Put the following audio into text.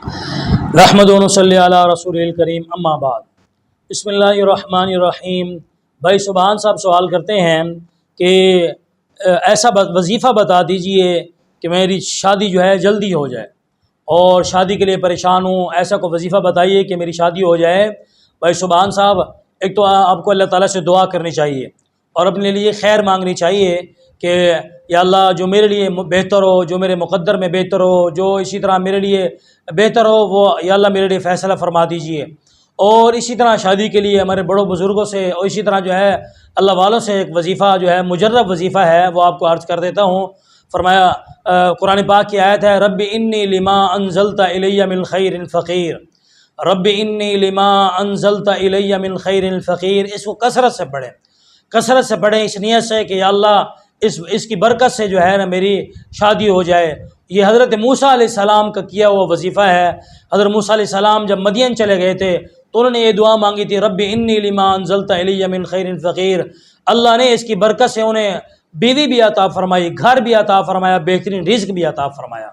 نحمدہ و صلی علی رسول الکریم اما بعد بسم اللہ الرحمن الرحیم۔ بھائی سبحان صاحب سوال کرتے ہیں کہ ایسا وظیفہ بتا دیجئے کہ میری شادی جو ہے جلدی ہو جائے اور شادی کے لیے پریشان ہوں، ایسا کوئی وظیفہ بتائیے کہ میری شادی ہو جائے۔ بھائی سبحان صاحب، ایک تو آپ کو اللہ تعالیٰ سے دعا کرنی چاہیے اور اپنے لیے خیر مانگنی چاہیے کہ یا اللہ جو میرے لیے بہتر ہو، جو میرے مقدر میں بہتر ہو، جو اسی طرح میرے لیے بہتر ہو، وہ یا اللہ میرے لیے فیصلہ فرما دیجئے۔ اور اسی طرح شادی کے لیے ہمارے بڑوں بزرگوں سے اور اسی طرح جو ہے اللہ والوں سے ایک وظیفہ جو ہے مجرب وظیفہ ہے، وہ آپ کو عرض کر دیتا ہوں۔ فرمایا قرآن پاک کی آیت ہے، رب انی لما انزلت الی من خیر فقیر، رب انی لما انزلت الی من خیر فقیر۔ اس کو کثرت سے پڑھیں اس نیت سے کہ یا اللہ اس کی برکت سے جو ہے نا میری شادی ہو جائے۔ یہ حضرت موسیٰ علیہ السلام کا کیا ہوا وظیفہ ہے۔ حضرت موسیٰ علیہ السلام جب مدین چلے گئے تھے تو انہوں نے یہ دعا مانگی تھی، رب انی لما انزلت الی من خیر فقیر۔ اللہ نے اس کی برکت سے انہیں بیوی بھی عطا فرمائی، گھر بھی عطا فرمایا، بہترین رزق بھی عطا فرمایا۔